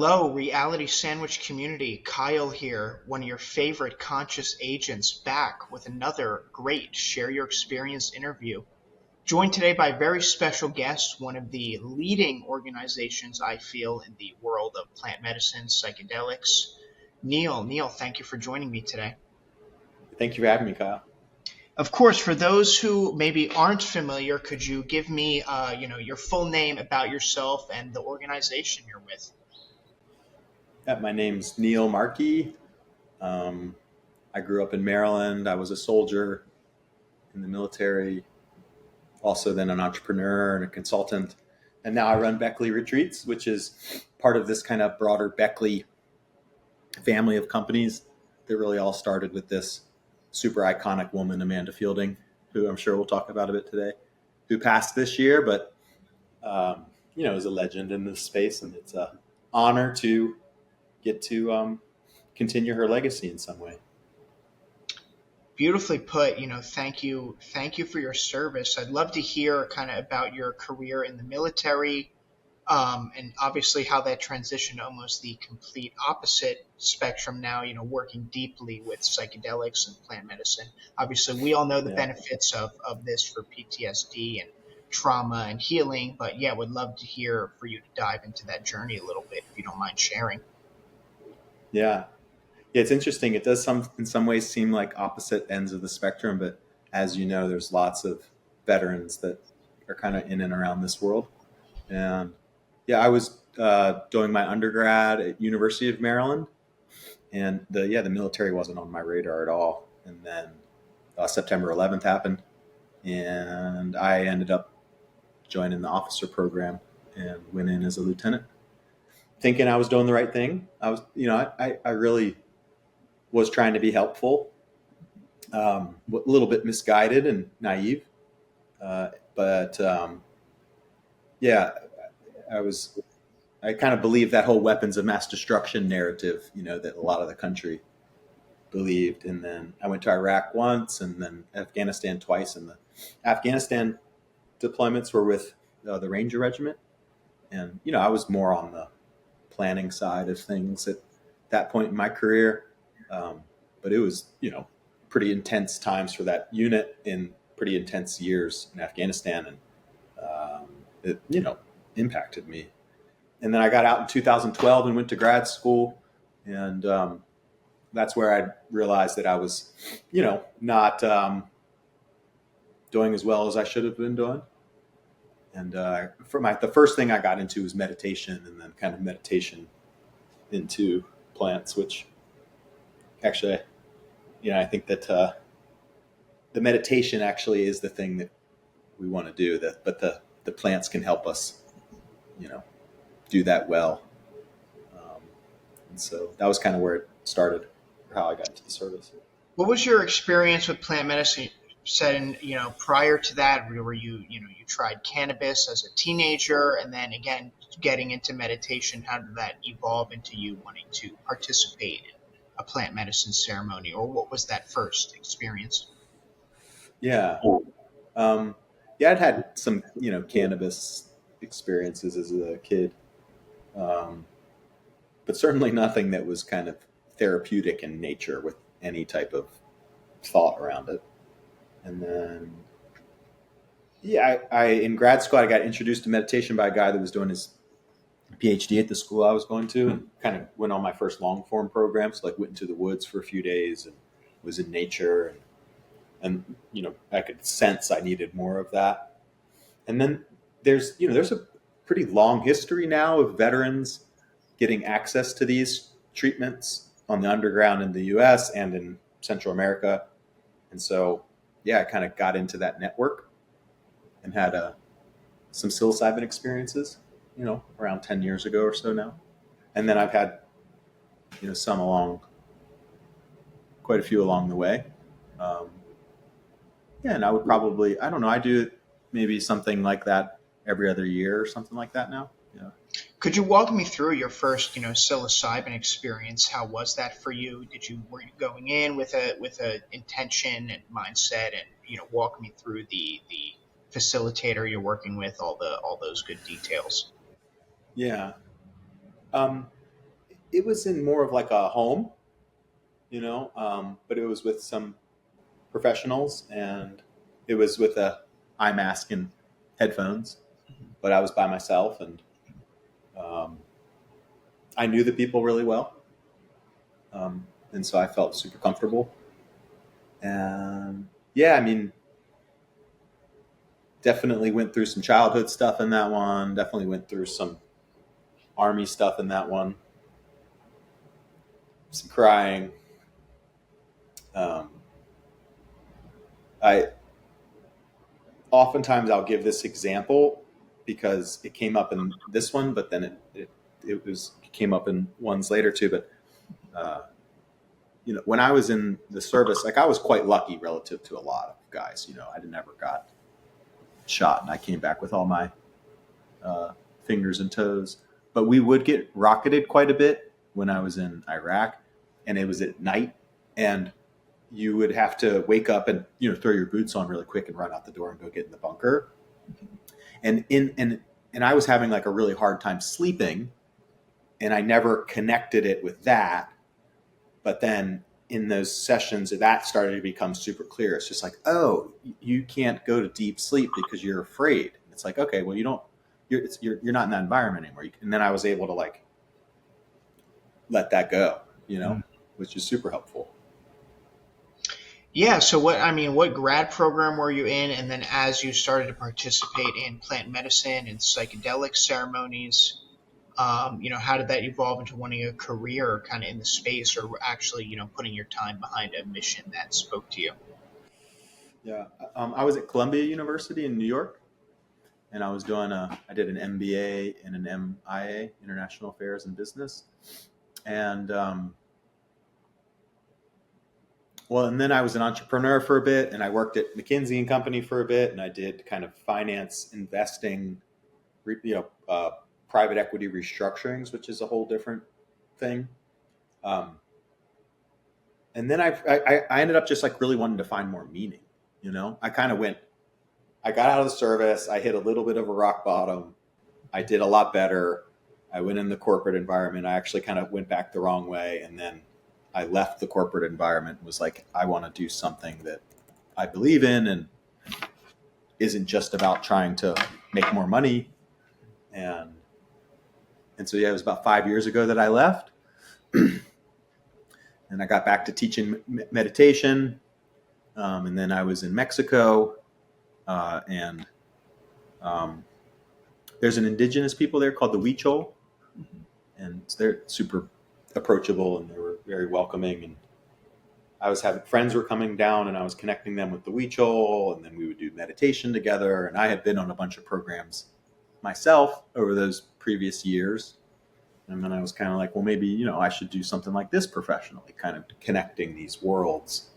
Hello, reality sandwich community. Kyle here, one of your favorite conscious agents, back with another great Share Your Experience interview. Joined today by a very special guest, one of the leading organizations I feel in the world of plant medicine, psychedelics. Neil, thank you for joining me today. Thank you for having me, Kyle. Of course, for those who maybe aren't familiar, could you give me, your full name about yourself and the organization you're with? Yeah, my name's Neil Markey. Um, I grew up in Maryland. I was a soldier in the military, also then an entrepreneur and a consultant. And now I run Beckley Retreats, which is part of this kind of broader Beckley family of companies that really all started with this super iconic woman, Amanda Fielding, who I'm sure we'll talk about a bit today, who passed this year, but is a legend in this space. And it's an honor to get to continue her legacy in some way. Beautifully put. Thank you for your service. I'd love to hear kind of about your career in the military, and obviously how that transitioned to almost the complete opposite spectrum now, working deeply with psychedelics and plant medicine. Obviously, we all know the benefits of this for PTSD and trauma and healing, but yeah, would love to hear for you to dive into that journey a little bit, if you don't mind sharing. Yeah. Yeah, it's interesting. It does in some ways seem like opposite ends of the spectrum, but as you know, there's lots of veterans that are kind of in and around this world. And yeah, I was doing my undergrad at University of Maryland, and the military wasn't on my radar at all. And then September 11th happened, and I ended up joining the officer program and went in as a lieutenant, thinking I was doing the right thing. I was, I really was trying to be helpful, a little bit misguided and naive. But I kind of believe that whole weapons of mass destruction narrative, that a lot of the country believed. And then I went to Iraq once and then Afghanistan twice. And the Afghanistan deployments were with the Ranger Regiment. And, I was more on the planning side of things at that point in my career. But it was, pretty intense times for that unit in pretty intense years in Afghanistan. And it, impacted me. And then I got out in 2012 and went to grad school. And that's where I realized that I was, not doing as well as I should have been doing. And the first thing I got into was meditation, and then kind of meditation into plants, which actually, I think that the meditation actually is the thing that we want to do. But the plants can help us, do that well. And so that was kind of where it started, how I got into the service. What was your experience with plant medicine setting, prior to that, where you tried cannabis as a teenager, and then again, getting into meditation? How did that evolve into you wanting to participate in a plant medicine ceremony, or what was that first experience? Yeah. I'd had some, cannabis experiences as a kid. But certainly nothing that was kind of therapeutic in nature with any type of thought around it. And then, I in grad school, I got introduced to meditation by a guy that was doing his PhD at the school I was going to, and kind of went on my first long form program. So went into the woods for a few days and was in nature, and I could sense I needed more of that. And then there's a pretty long history now of veterans getting access to these treatments on the underground in the US and in Central America. And so, I kind of got into that network and had some psilocybin experiences, around 10 years ago or so now. And then I've had, quite a few along the way. And I would probably, I don't know, I do maybe something like that every other year or something like that now. Yeah. Could you walk me through your first, psilocybin experience? How was that for you? Were you going in with a intention and mindset, and walk me through the facilitator you're working with, all those good details? Yeah. it was in more of like a home, but it was with some professionals, and it was with a eye mask and headphones, but I was by myself, and um, I knew the people really well, and so I felt super comfortable. And yeah, I mean, definitely went through some childhood stuff in that one. Definitely went through some army stuff in that one. Some crying. Um, I oftentimes I'll give this example because it came up in this one, but then it came up in ones later too. But uh, when I was in the service, like I was quite lucky relative to a lot of guys. I never got shot, and I came back with all my fingers and toes. But we would get rocketed quite a bit when I was in Iraq, and it was at night, and you would have to wake up and throw your boots on really quick and run out the door and go get in the bunker. And I was having like a really hard time sleeping, and I never connected it with that. But then in those sessions, that started to become super clear. It's just like, oh, you can't go to deep sleep because you're afraid. It's like, okay, well, you're not in that environment anymore. And then I was able to like let that go, which is super helpful. Yeah, so what grad program were you in? And then as you started to participate in plant medicine and psychedelic ceremonies, how did that evolve into wanting a career kind of in the space, or actually, putting your time behind a mission that spoke to you? Yeah. I was at Columbia University in New York, and I did an MBA and an MIA, International Affairs and Business. And, and then I was an entrepreneur for a bit, and I worked at McKinsey and Company for a bit, and I did kind of finance, investing, private equity restructurings, which is a whole different thing. Um, and then I ended up just like really wanting to find more meaning. I kind of I got out of the service. I hit a little bit of a rock bottom. I did a lot better. I went in the corporate environment. I actually kind of went back the wrong way. And then I left the corporate environment and was like, I want to do something that I believe in and isn't just about trying to make more money. And so, yeah, it was about 5 years ago that I left. And I got back to teaching meditation. And then I was in Mexico. And there's an indigenous people there called the Huichol. And they're super approachable, and they were very welcoming. And I was having friends were coming down, and I was connecting them with the Huichol, and then we would do meditation together. And I had been on a bunch of programs myself over those previous years. And then I was kind of like, well, maybe, I should do something like this professionally, kind of connecting these worlds.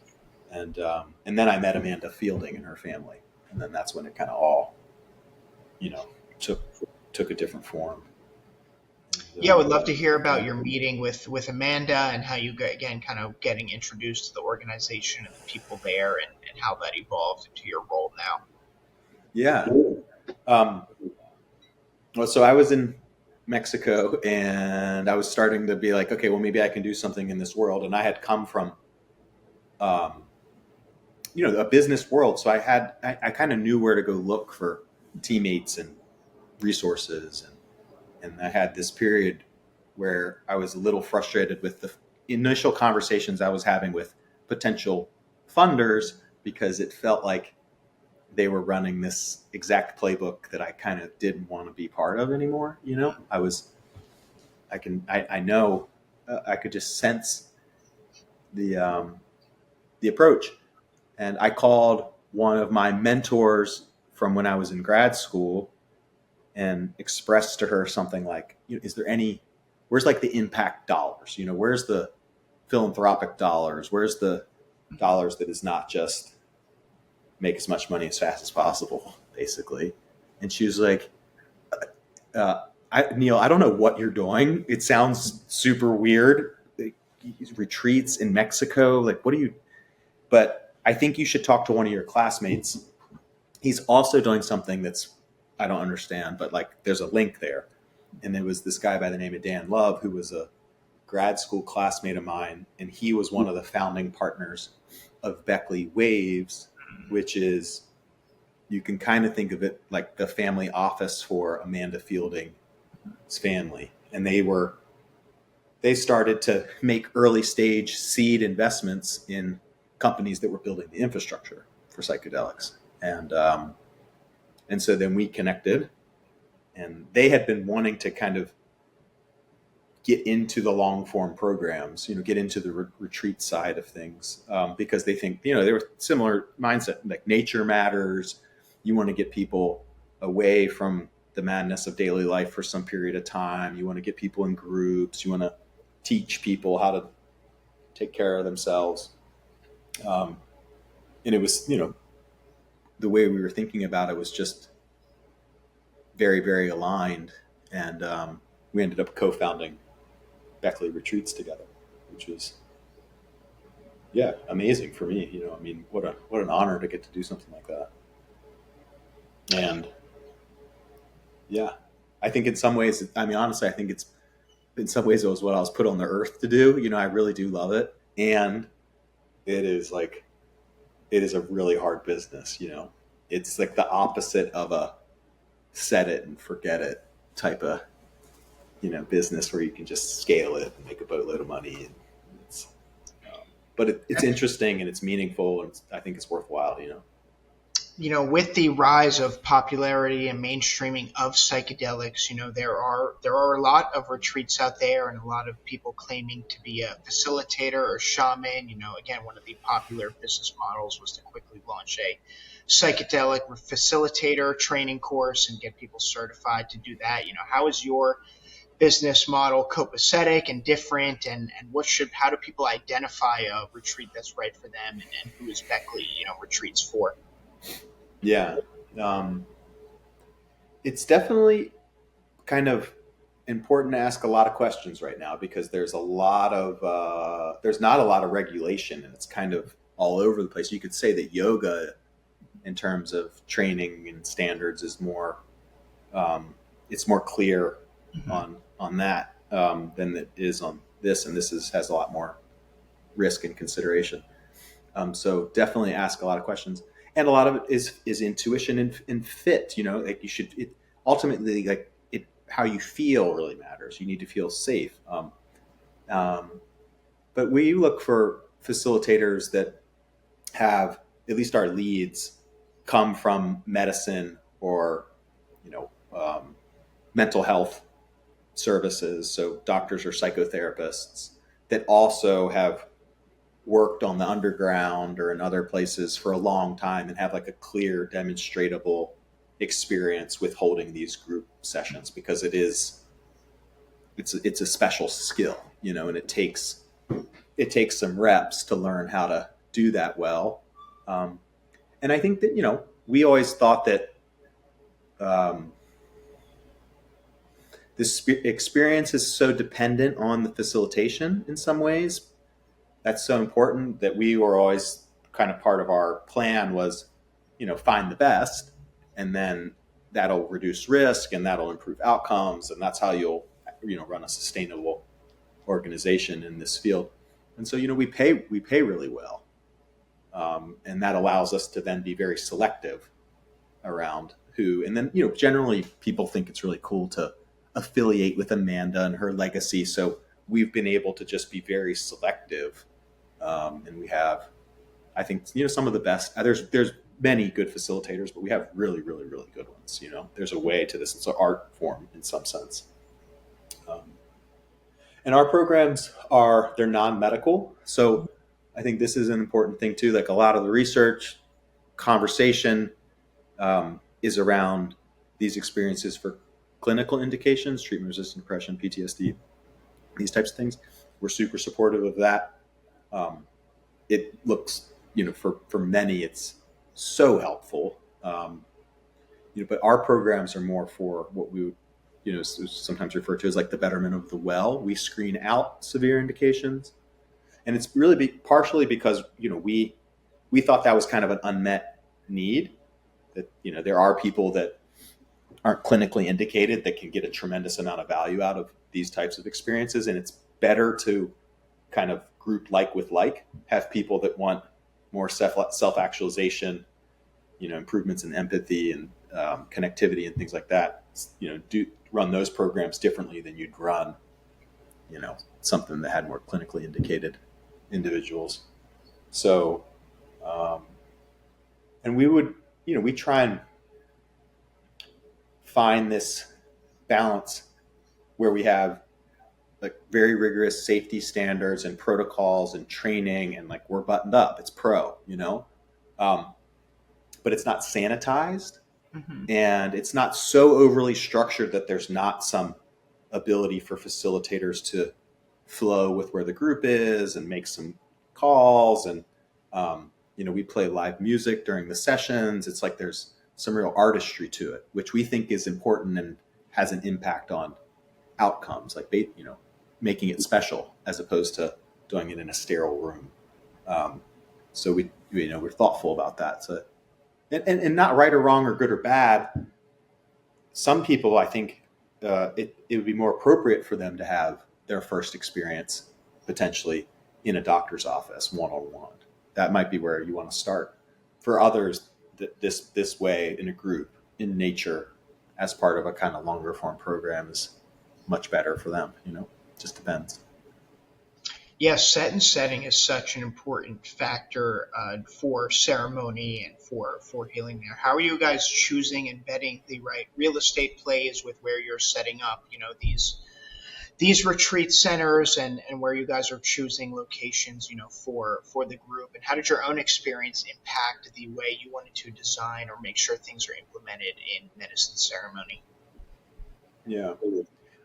And then I met Amanda Fielding and her family. And then that's when it kind of all, took a different form. Yeah, I would love to hear about your meeting with Amanda and how you get, again, kind of getting introduced to the organization and the people there, and how that evolved into your role now. Yeah. Well, so I was in Mexico, and I was starting to be like, okay, well, maybe I can do something in this world. And I had come from, um, a business world. So I kind of knew where to go look for teammates and resources. And I had this period where I was a little frustrated with the initial conversations I was having with potential funders, because it felt like they were running this exact playbook that I kind of didn't want to be part of anymore. I know, I could just sense the approach. And I called one of my mentors from when I was in grad school and expressed to her something like, where's like the impact dollars? Where's the philanthropic dollars? Where's the dollars that is not just make as much money as fast as possible, basically? And she was like, Neil, I don't know what you're doing. It sounds super weird. Retreats in Mexico. Like, what are you, but I think you should talk to one of your classmates. He's also doing something that's, I don't understand, but like there's a link there. And there was this guy by the name of Dan Love, who was a grad school classmate of mine, and he was one of the founding partners of Beckley Waves, which is, you can kind of think of it like the family office for Amanda Fielding's family. And they started to make early stage seed investments in companies that were building the infrastructure for psychedelics. And so then we connected, and they had been wanting to kind of get into the long form programs, get into the retreat side of things, because they think, they were similar mindset, like nature matters. You want to get people away from the madness of daily life for some period of time. You want to get people in groups. You want to teach people how to take care of themselves. And it was, the way we were thinking about it was just very, very aligned. And we ended up co-founding Beckley Retreats together, which was, amazing for me. What an honor to get to do something like that. And I think in some ways, honestly, I think it's, in some ways it was what I was put on the earth to do. I really do love it. And it is a really hard business. It's like the opposite of a set it and forget it type of, business where you can just scale it and make a boatload of money. And it's interesting and it's meaningful, and I think it's worthwhile, With the rise of popularity and mainstreaming of psychedelics, there are a lot of retreats out there and a lot of people claiming to be a facilitator or shaman. Again, one of the popular business models was to quickly launch a psychedelic facilitator training course and get people certified to do that. How is your business model copacetic and different, and how do people identify a retreat that's right for them, and who is Beckley, retreats for? Yeah. It's definitely kind of important to ask a lot of questions right now, because there's not a lot of regulation, and it's kind of all over the place. You could say that yoga, in terms of training and standards, is more, it's more clear on that than it is on this, and this has a lot more risk and consideration. So definitely ask a lot of questions, and a lot of it is intuition and fit. Like you should. Ultimately, like how you feel really matters. You need to feel safe. But we look for facilitators that have, at least our leads, come from medicine or mental health services, so doctors or psychotherapists that also have worked on the underground or in other places for a long time and have like a clear, demonstratable experience with holding these group sessions, because it's a special skill, and it takes some reps to learn how to do that well. And I think that, we always thought that this experience is so dependent on the facilitation in some ways. That's so important that we were always kind of, part of our plan was, find the best, and then that'll reduce risk and that'll improve outcomes. And that's how you'll, run a sustainable organization in this field. And so, we pay really well. And that allows us to then be very selective around who, and then, generally people think it's really cool to affiliate with Amanda and her legacy. So we've been able to just be very selective. And we have, I think, some of the best. There's many good facilitators, but we have really, really, really good ones. There's a way to this. It's an art form in some sense. And our programs they're non-medical. So I think this is an important thing too. Like a lot of the research conversation is around these experiences for clinical indications, treatment-resistant depression, PTSD, these types of things. We're super supportive of that. It looks, for many, it's so helpful. But our programs are more for what we would, sometimes refer to as like the betterment of the well. We screen out severe indications, and it's really partially because we thought that was kind of an unmet need. That there are people that aren't clinically indicated that can get a tremendous amount of value out of these types of experiences, and better to kind of group like with like, have people that want more self-actualization, improvements in empathy and connectivity and things like that, do run those programs differently than you'd run, something that had more clinically indicated individuals. So, and we would, we try and find this balance where we have like very rigorous safety standards and protocols and training, and like we're buttoned up. It's pro, um, but it's not sanitized, Hmm. and it's not so overly structured that there's not some ability for facilitators to flow with where the group is and make some calls. And we play live music during the sessions. It's like there's some real artistry to it, which we think is important and has an impact on outcomes, like making it special as opposed to doing it in a sterile room. So we're thoughtful about that. So and not right or wrong or good or bad. Some people, I think, it would be more appropriate for them to have their first experience potentially in a doctor's office, one-on-one. That might be where you want to start. For others, this way in a group in nature as part of a kind of longer form program is much better for them. Just depends. Yes, set and setting is such an important factor for ceremony and for healing there. How are you guys choosing and vetting the right real estate plays with where you're setting up, these retreat centers, and where you guys are choosing locations, for the group? And how did your own experience impact the way you wanted to design or make sure things are implemented in medicine ceremony? Yeah.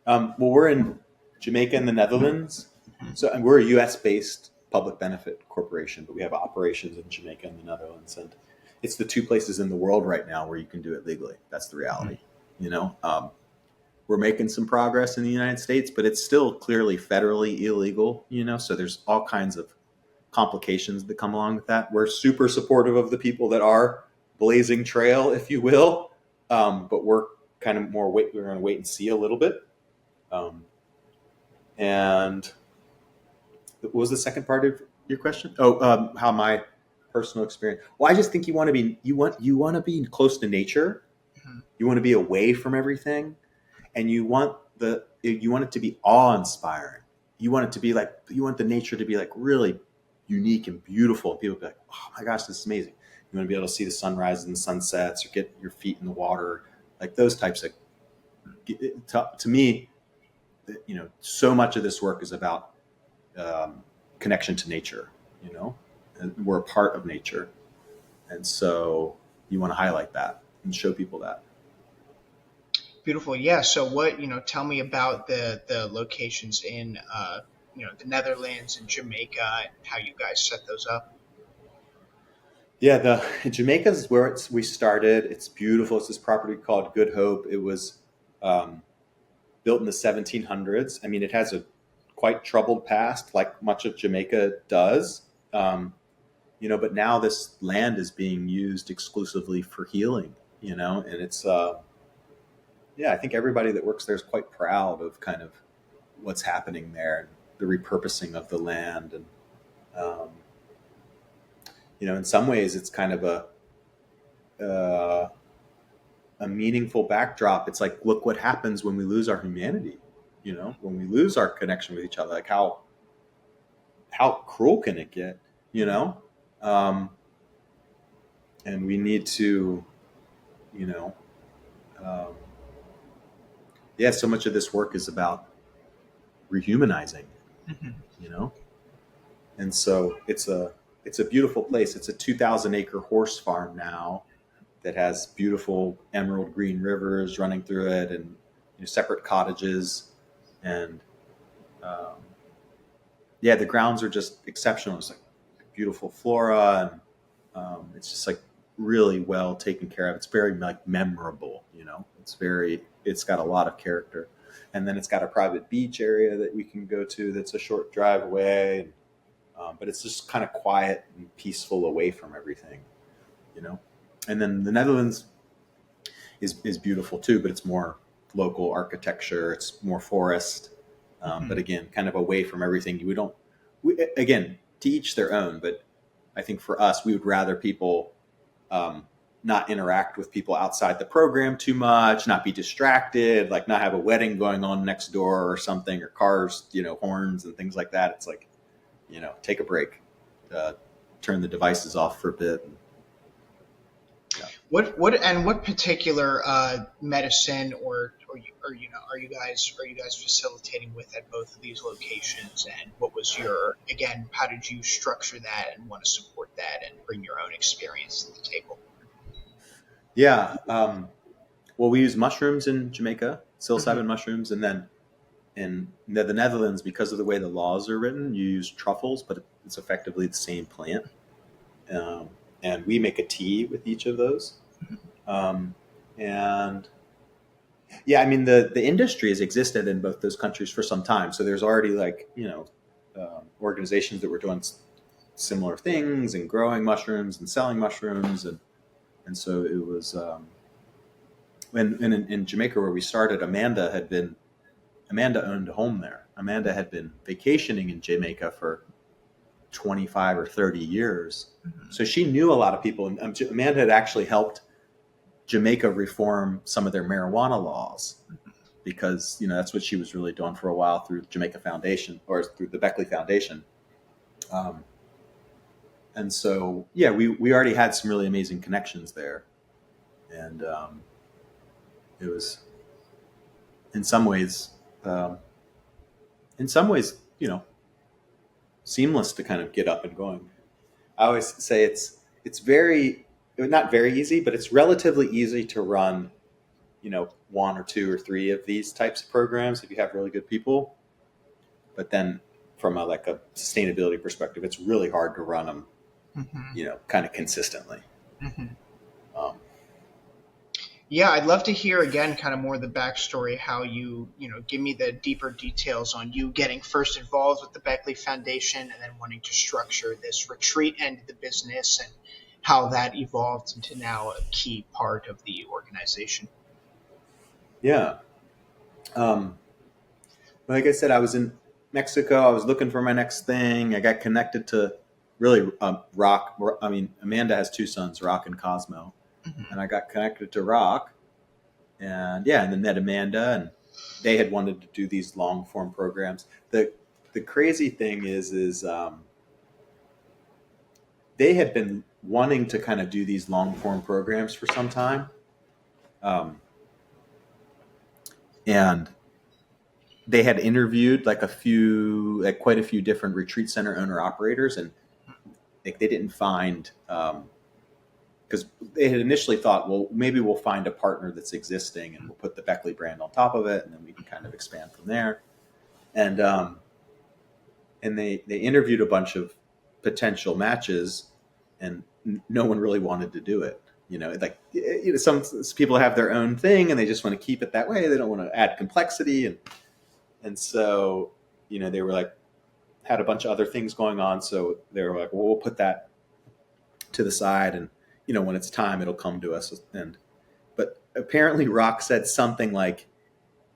Well, we're in Jamaica and the Netherlands. Mhm. So, and we're a U.S. based public benefit corporation, but we have operations in Jamaica and the Netherlands, and it's the two places in the world right now where you can do it legally. That's the reality. We're making some progress in the United States, but it's still clearly federally illegal. So there's all kinds of complications that come along with that. We're super supportive of the people that are blazing trail, if you will, but we're kind of more wait. We're going to wait and see a little bit. And what was the second part of your question? Oh, how my personal experience. Well, I just think you want to be close to nature. Mhm. You want to be away from everything, and you want it to be awe inspiring. You want it to be like you want the nature to be like really unique and beautiful. And people be like, oh my gosh, this is amazing. You want to be able to see the sunrises and the sunsets, or get your feet in the water, like those types of. To me, so much of this work is about connection to nature. And we're a part of nature, and so you want to highlight that and show people that. Beautiful. Yeah. So what, tell me about the locations in, the Netherlands and Jamaica, and how you guys set those up. Yeah, the Jamaica is where we started. It's beautiful. It's this property called Good Hope. It was um, built in the 1700s. I mean, it has a quite troubled past, like much of Jamaica does. But now this land is being used exclusively for healing. And it's yeah, I think everybody that works there is quite proud of kind of what's happening there, and the repurposing of the land, and um, in some ways, it's kind of uh, a meaningful backdrop. It's like, look what happens when we lose our humanity. When we lose our connection with each other, like how cruel can it get? You know, um, and we need to, you know, um, yeah. So much of this work is about rehumanizing. Mhm. You know, and so it's a beautiful place. It's a 2,000-acre horse farm now that has beautiful emerald green rivers running through it, and separate cottages, and um, yeah, the grounds are just exceptional. It's like beautiful flora, and it's just like really well taken care of. It's very like memorable. It's got a lot of character, and then it's got a private beach area that we can go to. That's a short drive away, but it's just kind of quiet and peaceful away from everything. You know, and then the Netherlands is beautiful too, but it's more local architecture. It's more forest. But Hmm. again, kind of away from everything. Again, to each their own. But I think for us, we would rather people um, not interact with people outside the program too much, not be distracted, like not have a wedding going on next door or something, or cars, horns and things like that. It's like, take a break, uh, turn the devices off for a bit. Yeah. What particular medicine are you guys facilitating with at both of these locations? And what was your again? How did you structure that and want to support that and bring your own experience to the table? Yeah. Well, we use mushrooms in Jamaica, Hmm. psilocybin mushrooms, and then in the Netherlands, because of the way the laws are written, you use truffles, but it's effectively the same plant. Um, and we make a tea with each of those. Um, and yeah, I mean, the industry has existed in both those countries for some time. So there's already organizations that were doing similar things and growing mushrooms and selling mushrooms. And so it was, when in Jamaica where we started, Amanda owned a home there. Amanda had been vacationing in Jamaica for 25 or 30 years. So she knew a lot of people. And Amanda had actually helped Jamaica reform some of their marijuana laws because, that's what she was really doing for a while through Jamaica Foundation or through the Beckley Foundation. Um, and so, yeah, we already had some really amazing connections there. And it was in some ways, um, seamless to kind of get up and going. I always say it's very not very easy, but it's relatively easy to run, one or two or three of these types of programs if you have really good people. But then from a sustainability perspective, it's really hard to run them, Hmm. kind of consistently. Hmm. Um, Yeah, I'd love to hear again kind of more of the backstory, how give me the deeper details on you getting first involved with the Beckley Foundation and then wanting to structure this retreat end of the business and how that evolved into now a key part of the organization. yeah. Um, like I said, I was in Mexico. I was looking for my next thing. I got connected to really Rock. I mean, Amanda has two sons, Rock and Cosmo, and Hmm. I got connected to Rock. And yeah, and then met Amanda, and they had wanted to do these long form programs. The crazy thing is they had been wanting to kind of do these long form programs for some time, um, and they had interviewed quite a few different retreat center owner operators, and they didn't find. Because they had initially thought, well, maybe we'll find a partner that's existing and we'll put the Beckley brand on top of it, and then we can kind of expand from there. And they interviewed a bunch of potential matches, and no one really wanted to do it. Some people have their own thing and they just want to keep it that way. They don't want to add complexity, and so they were like had a bunch of other things going on, so they were like, well, we'll put that to the side, and when it's time, it'll come to us. And but apparently, Rock said something like,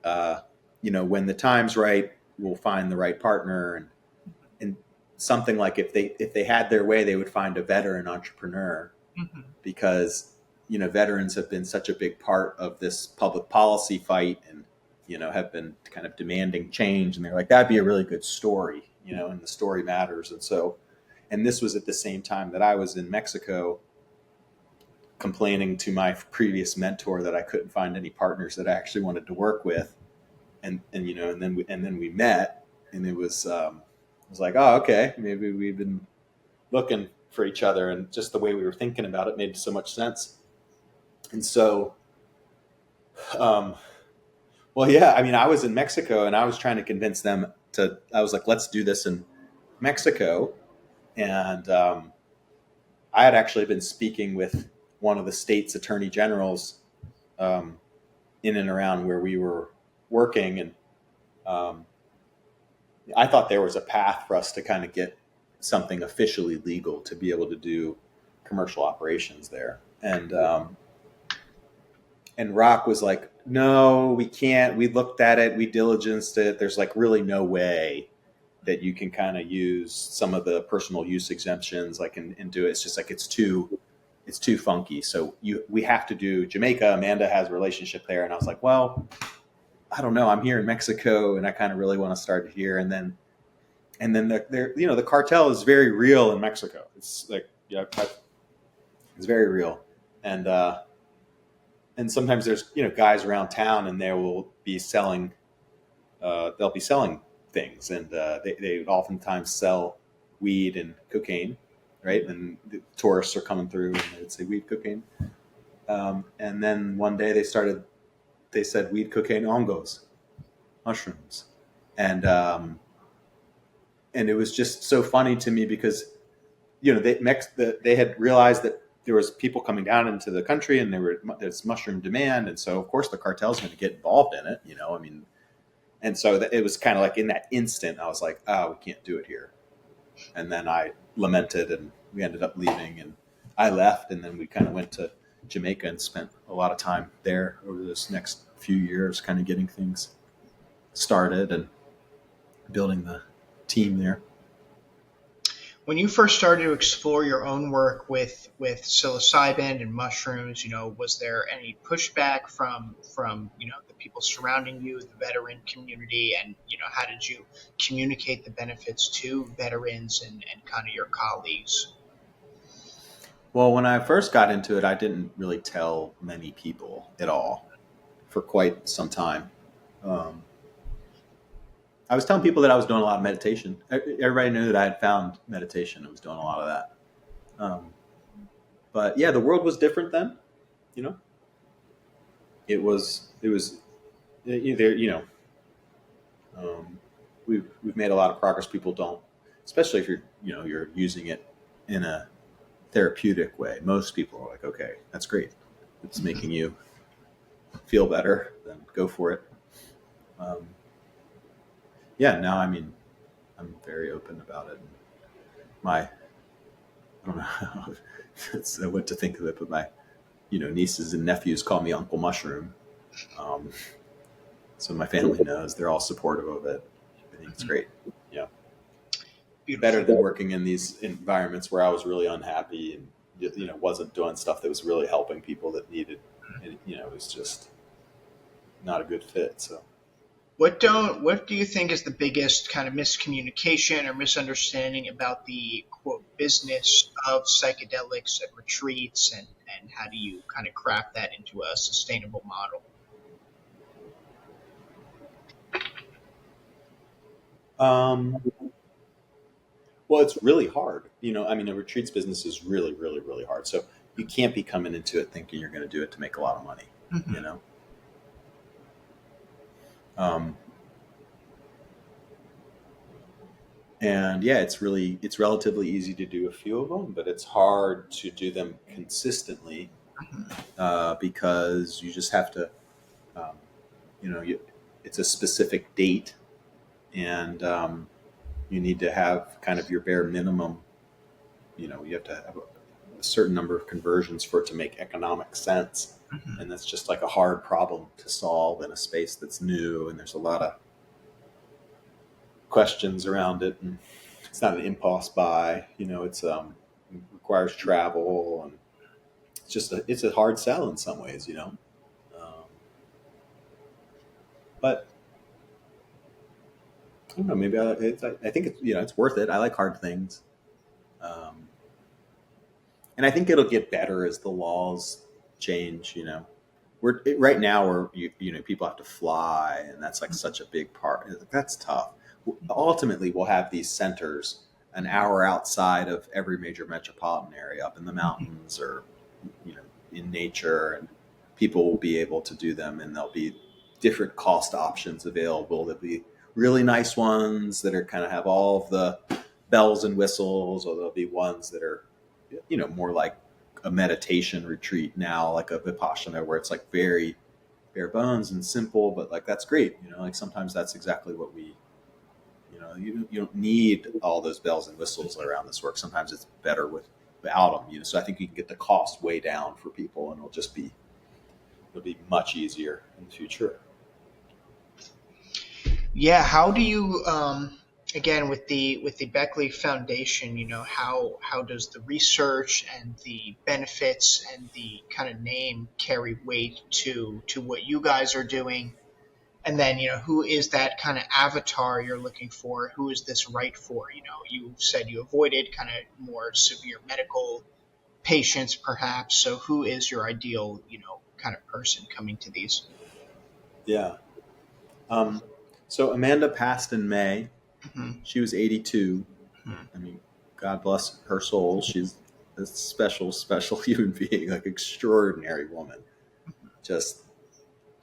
uh, when the time's right, we'll find the right partner, and something like if they had their way, they would find a veteran entrepreneur Hmm. because veterans have been such a big part of this public policy fight and have been kind of demanding change, and they're like that'd be a really good story, and the story matters. And this was at the same time that I was in Mexico complaining to my previous mentor that I couldn't find any partners that I actually wanted to work with, and then we met, and it was like, oh, okay, maybe we've been looking for each other, and just the way we were thinking about it made so much sense. And so, um, well, yeah, I mean, I was in Mexico and I was trying to convince them to. I was like, let's do this in Mexico, and I had actually been speaking with one of the state's attorney generals um, in and around where we were working, and um, I thought there was a path for us to kind of get something officially legal to be able to do commercial operations there. And And Rock was like, no, we can't. We looked at it. We diligenced it. There's like really no way that you can kind of use some of the personal use exemptions like and do it. It's just like it's too funky. So we have to do Jamaica. Amanda has a relationship there, and I was like, well, I don't know. I'm here in Mexico, and I kind of really want to start it here. And then the cartel is very real in Mexico. It's like it's very real, and and sometimes there's guys around town, and they will be selling they'll be selling things, and they oftentimes sell weed and cocaine, right? And the tourists are coming through, and they would say weed, cocaine. And then one day they said weed, cocaine, hongos, mushrooms, and and it was just so funny to me because they had realized that there was people coming down into the country, and there's mushroom demand, and so of course the cartel's going to get involved in it. I mean, and so it was kind of like in that instant, I was like, oh, we can't do it here. And then I lamented, and we ended up leaving, and I left, and then we kind of went to Jamaica and spent a lot of time there over this next few years, kind of getting things started and building the team there. When you first started to explore your own work with psilocybin and mushrooms, was there any pushback from the people surrounding you, the veteran community, and how did you communicate the benefits to veterans and kind of your colleagues? Well, when I first got into it, I didn't really tell many people at all for quite some time. Um, I was telling people that I was doing a lot of meditation. Everybody knew that I had found meditation and was doing a lot of that. Um, but yeah, the world was different then. You know, it was either um, we've made a lot of progress. People don't, especially if you're using it in a therapeutic way. Most people are like, okay, that's great. It's making you feel better. Then go for it. Um, yeah, now I mean, I'm very open about it. My I don't know what to think of it, but my nieces and nephews call me Uncle Mushroom. Um, so my family knows. They're all supportive of it. I think it's great. Yeah, better Beautiful. than working in these environments where I was really unhappy and wasn't doing stuff that was really helping people that needed. And, it was just not a good fit. So What do you think is the biggest kind of miscommunication or misunderstanding about the quote business of psychedelics and retreats, and how do you kind of craft that into a sustainable model? um, well, it's really hard. I mean, a retreats business is really, really, really hard. So you can't be coming into it thinking you're going to do it to make a lot of money. You Hmm. know, um, and yeah, it's relatively easy to do a few of them, but it's hard to do them consistently because you just have to, um, it's a specific date, and you need to have kind of your bare minimum. You have to have a certain number of conversions for it to make economic sense. Hmm. And that's just like a hard problem to solve in a space that's new. And there's a lot of questions around it. And it's not an impulse buy, it requires travel, and it's a hard sell in some ways. But I don't know, maybe I think it's worth it. I like hard things. Um, and I think it'll get better as the laws change. Right now where people have to fly, and that's like such a big part. That's tough. Ultimately, we'll have these centers an hour outside of every major metropolitan area, up in the mountains or in nature, and people will be able to do them, and there'll be different cost options available. There'll be really nice ones that are kind of have all of the bells and whistles, or there'll be ones that are more like a meditation retreat now, like a vipassana, where it's like very bare bones and simple, but like that's great. Like sometimes that's exactly what you don't need all those bells and whistles around this work. Sometimes it's better without them. So I think you can get the cost way down for people, and it'll just be it'll be much easier in the future. Yeah, how do you again with the Beckley Foundation, how does the research and the benefits and the kind of name carry weight to what you guys are doing? And then, who is that kind of avatar you're looking for? Who is this right for? You said you avoided kind of more severe medical patients perhaps. So who is your ideal, kind of person coming to these? Yeah. Um, so Amanda passed in May. Hmm. She was 82. Hmm. I mean, God bless her soul. She's a special, special human being, like extraordinary woman. Just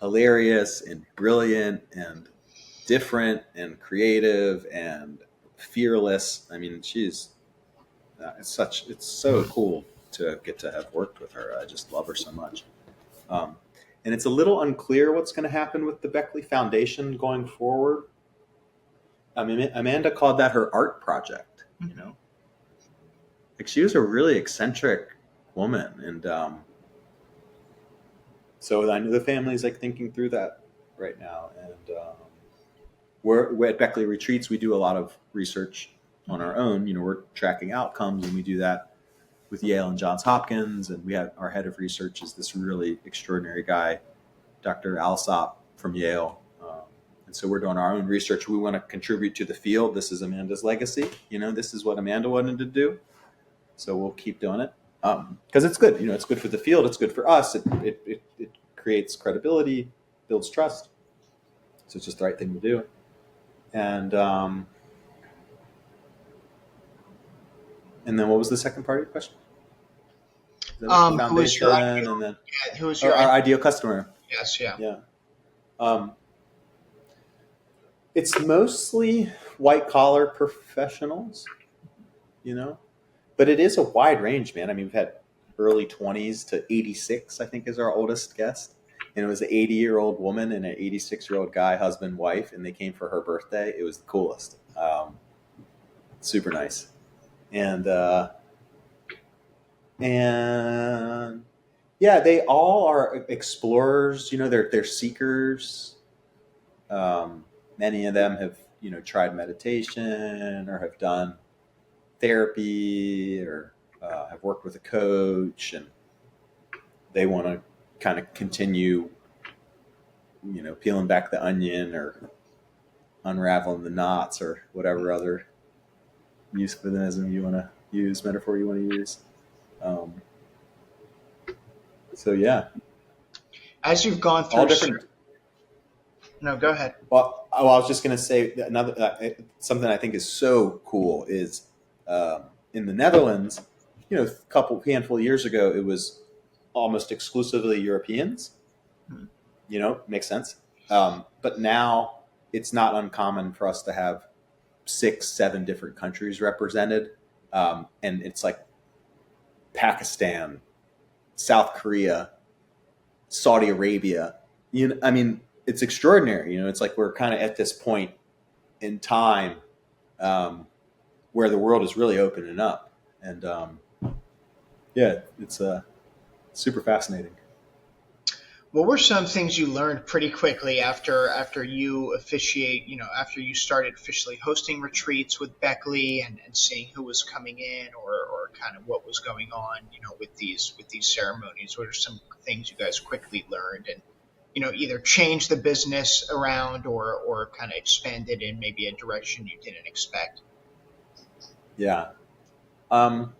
hilarious and brilliant and different and creative and fearless. I mean, she's it's so cool to get to have worked with her. I just love her so much. Um, and it's a little unclear what's going to happen with the Beckley Foundation going forward. I mean, Amanda called that her art project. You know, like she was a really eccentric woman, and so I know the family's like thinking through that right now. And we're at Beckley Retreats. We do a lot of research on our own. You know, we're tracking outcomes, and we do that with Yale and Johns Hopkins. And we have our head of research is this really extraordinary guy, Dr. Alsop from Yale. And so we're doing our own research. We want to contribute to the field. This is Amanda's legacy. You know, this is what Amanda wanted to do. So we'll keep doing it because it's good. You know, it's good for the field. It's good for us. It creates credibility, builds trust. So it's just the right thing to do. And then what was the second part of your question? The Who is foundation, your and then yeah, who is or your our ideal customer. yes, yeah. Yeah. Um, it's mostly white collar professionals, you know, but it is a wide range, man. I mean, we've had early 20s to 86, I think is our oldest guest. And it was an 80-year-old woman and an 86-year-old guy, husband, wife, and they came for her birthday. It was the coolest. Super nice. And, and yeah, they all are explorers, you know, they're seekers. Many of them have, you know, tried meditation or have done therapy or have worked with a coach, and they want to kind of continue, you know, peeling back the onion or unraveling the knots or whatever other euphemism you want to use, metaphor you want to use. Um, so yeah, As you've gone all through, different. no, go ahead. Well, I was just going to say that another something I think is so cool is in the Netherlands. You know, handful of years ago, it was almost exclusively Europeans. Hmm. You know, makes sense. But now it's not uncommon for us to have 6, 7 different countries represented, and it's like Pakistan, South Korea, Saudi Arabia. You know, I mean, it's extraordinary. You know, it's like we're kind of at this point in time um, where the world is really opening up, and yeah, it's super fascinating. What were some things you learned pretty quickly after you officiate, after you started officially hosting retreats with Beckley and seeing who was coming in or kind of what was going on, with these ceremonies? What are some things you guys quickly learned and either change the business around or kind of expand it in maybe a direction you didn't expect? Yeah, um,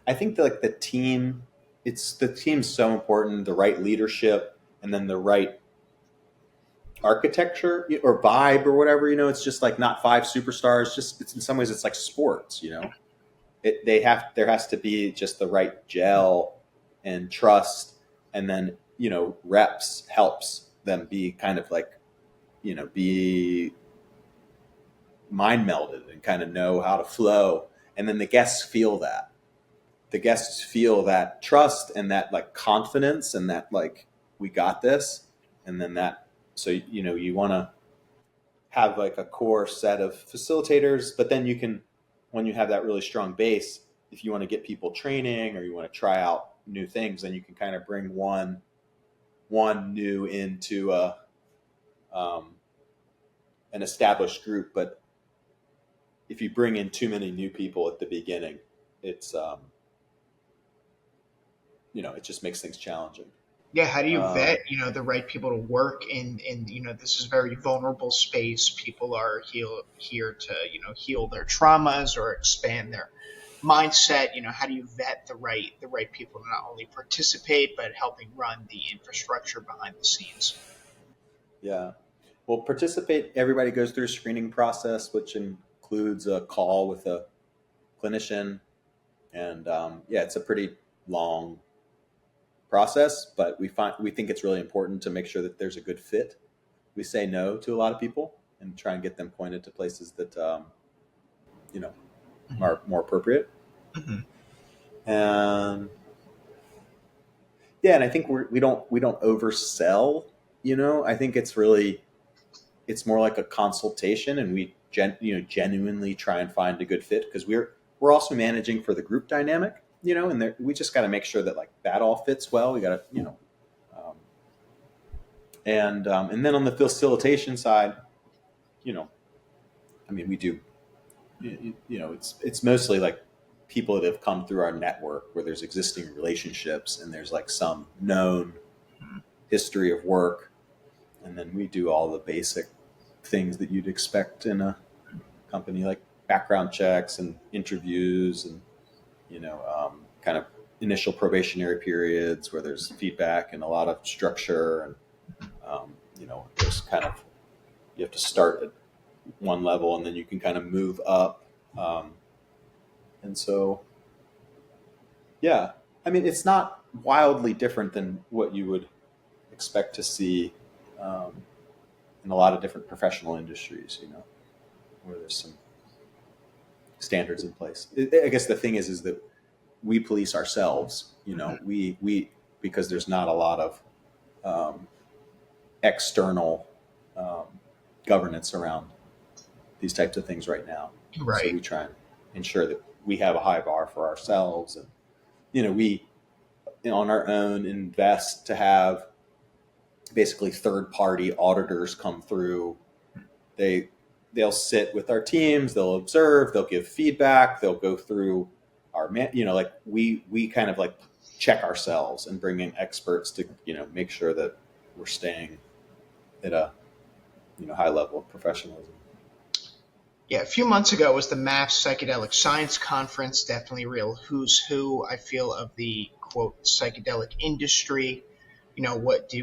I think that, like the team's so important. The right leadership, and then the right architecture or vibe or whatever. You know, it's just like not 5 superstars. Just it's in some ways it's like sports. You know, there has to be just the right gel and trust, and then reps helps them be kind of like be mind melded and kind of know how to flow, and then the guests feel that trust and that like confidence and that like we got this, and then that so you want to have like a core set of facilitators, but then you can, when you have that really strong base, if you want to get people training or you want to try out new things, then you can kind of bring one one new into um, an established group, but if you bring in too many new people at the beginning, it's it just makes things challenging. Yeah, how do you vet, Um, the right people to work in, this is a very vulnerable space. People are here to, heal their traumas or expand their mindset. How do you vet the right people to not only participate but helping run the infrastructure behind the scenes? yeah. Well, participate. Everybody goes through a screening process, which includes a call with a clinician, and yeah, it's a pretty long process, but we think it's really important to make sure that there's a good fit. We say no to a lot of people and try and get them pointed to places that you know Hmm. are more appropriate. Hmm. And yeah, and I think we don't oversell. I think it's more like a consultation, and we genuinely try and find a good fit because we're also managing for the group dynamic. And we just got to make sure that like that all fits well. We got to um, and then on the facilitation side, you know, I mean, we do it's mostly like people that have come through our network where there's existing relationships and there's like some known history of work, and then we do all the basic things that you'd expect in a company, like background checks and interviews and kind of initial probationary periods where there's feedback and a lot of structure, and there's kind of you have to start at one level and then you can kind of move up, and so yeah, I mean, it's not wildly different than what you would expect to see um, in a lot of different professional industries, where there's some standards in place. I guess the thing is that we police ourselves. We because there's not a lot of um, external um, governance around these types of things right now. So Right. we try and ensure that we have a high bar for ourselves, and we on our own invest to have basically third party auditors come through. They'll sit with our teams, they'll observe, they'll give feedback, they'll go through our like we kind of like check ourselves and bring in experts to make sure that we're staying at a high level of professionalism. Yeah, a few months ago was the MAPS Psychedelic Science Conference. Definitely real who's who, I feel, of the quote psychedelic industry.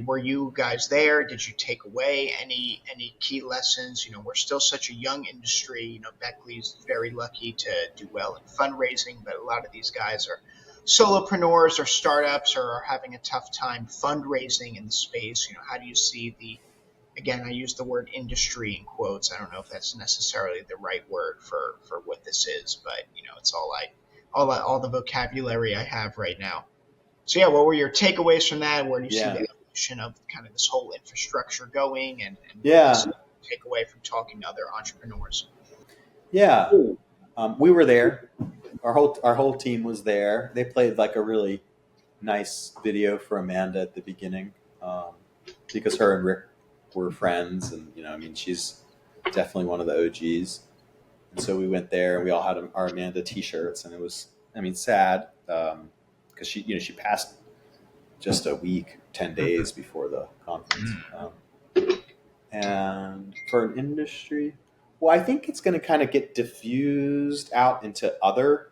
Were you guys there? Did you take away any key lessons? We're still such a young industry. Beckley's very lucky to do well in fundraising, but a lot of these guys are solopreneurs or startups or are having a tough time fundraising in the space. How do you see the again, I use the word industry in quotes. I don't know if that's necessarily the right word for what this is, but it's all the vocabulary I have right now. So yeah, what were your takeaways from that? Where do you see Yeah, the evolution of kind of this whole infrastructure going, and what was yeah, the takeaway from talking to other entrepreneurs? yeah. We were there. Our whole team was there. They played like a really nice video for Amanda at the beginning, um, because her and Rick were friends, and I mean, she's definitely one of the OGs. And so we went there, and we all had our Amanda T-shirts, and it was, I mean, sad because she passed just a week, 10 days before the conference. And for an industry, well, I think it's going to kind of get diffused out into other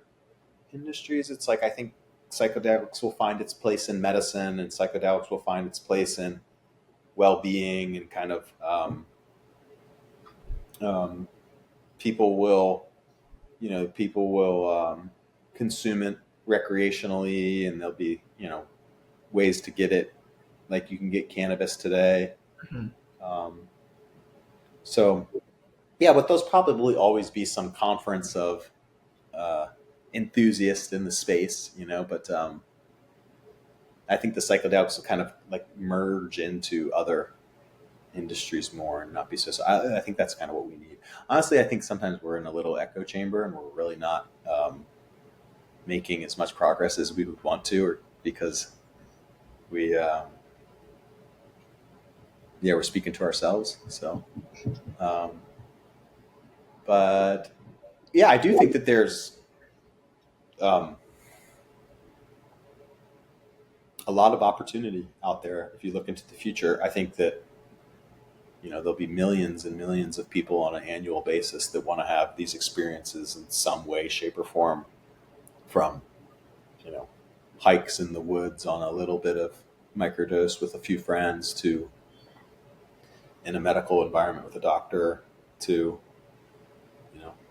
industries. It's like I think psychedelics will find its place in medicine, and psychedelics will find its place in well-being, and kind of um, people will consume it recreationally, and there'll be ways to get it, like you can get cannabis today. Mhm. Um, so yeah, but there's probably always be some conference of uh, enthusiasts in the space, but I think the psychedelics will kind of like merge into other industries more and not be so. I think that's kind of what we need. Honestly, I think sometimes we're in a little echo chamber and we're really not making as much progress as we would want to, or because we yeah, we're speaking to ourselves. So, um, but yeah, I do think that there's um, a lot of opportunity out there. If you look into the future, I think that there'll be millions and millions of people on an annual basis that want to have these experiences in some way, shape, or form, from you know hikes in the woods on a little bit of microdose with a few friends, to in a medical environment with a doctor, to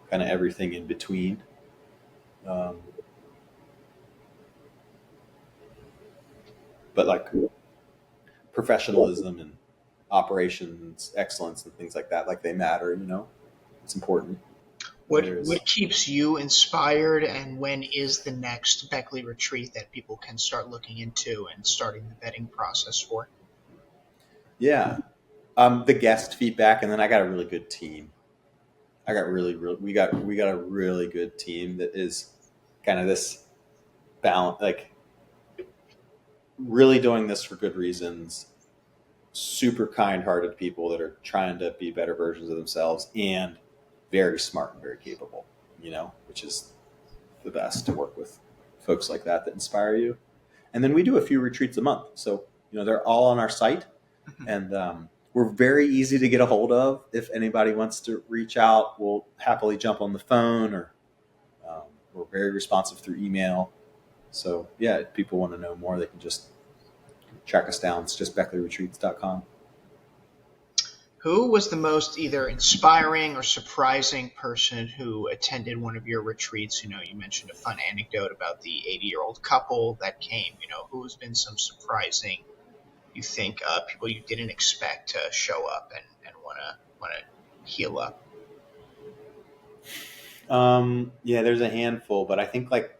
kind of everything in between. Um, but like professionalism and operations excellence and things like that, like they matter. It's important. What There's keeps you inspired, and when is the next Beckley retreat that people can start looking into and starting the vetting process for? yeah, the guest feedback, and then I got a really good team. I got we got a really good team that is kind of this balance, like really doing this for good reasons, super kind-hearted people that are trying to be better versions of themselves, and very smart and very capable, which is the best to work with folks like that inspire you. And then we do a few retreats a month. So, they're all on our site, Mhm. and we're very easy to get a hold of. If anybody wants to reach out, we'll happily jump on the phone, or we're very responsive through email. So yeah, if people want to know more, they can just track us down. It's just BeckleyRetreats.com. Who was the most either inspiring or surprising person who attended one of your retreats? You mentioned a fun anecdote about the 80-year-old couple that came. Who's been some surprising, you think, people you didn't expect to show up and want to heal up? Yeah, there's a handful, but I think like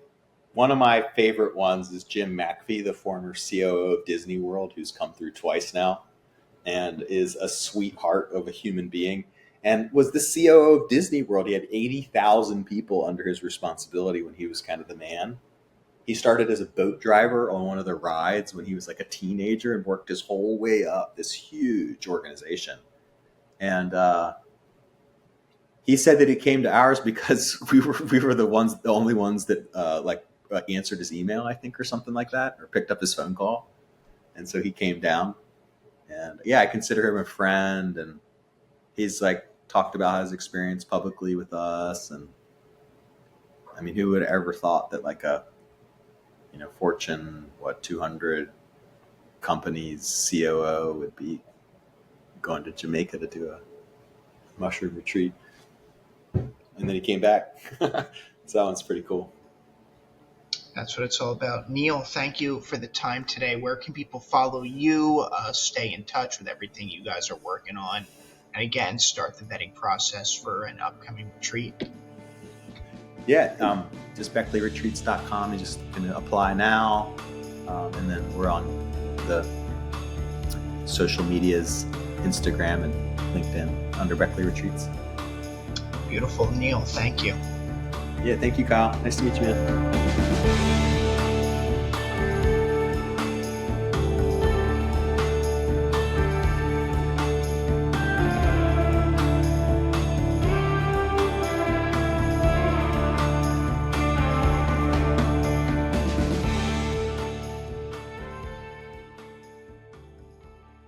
one of my favorite ones is Jim McPhee, the former COO of Disney World, who's come through twice now and is a sweetheart of a human being, and was the COO of Disney World. He had 80,000 people under his responsibility when he was kind of the man. He started as a boat driver on one of the rides when he was like a teenager and worked his whole way up this huge organization. And he said that he came to ours because we were the only ones that answered his email, I think, or something like that, or picked up his phone call. And so he came down, and yeah, I consider him a friend. And he's like talked about his experience publicly with us. And I mean, who would have ever thought that like a Fortune 200 company's COO would be going to Jamaica to do a mushroom retreat? And then he came back. So that one's pretty cool. That's what it's all about. Neil, thank you for the time today. Where can people follow you, stay in touch with everything you guys are working on, and again, start the vetting process for an upcoming retreat? Yeah, just BeckleyRetreats.com. You just can apply now. And then we're on the social medias, Instagram and LinkedIn, under Beckley Retreats. Beautiful. Neil, thank you. Yeah, thank you, Kyle. Nice to meet you, man.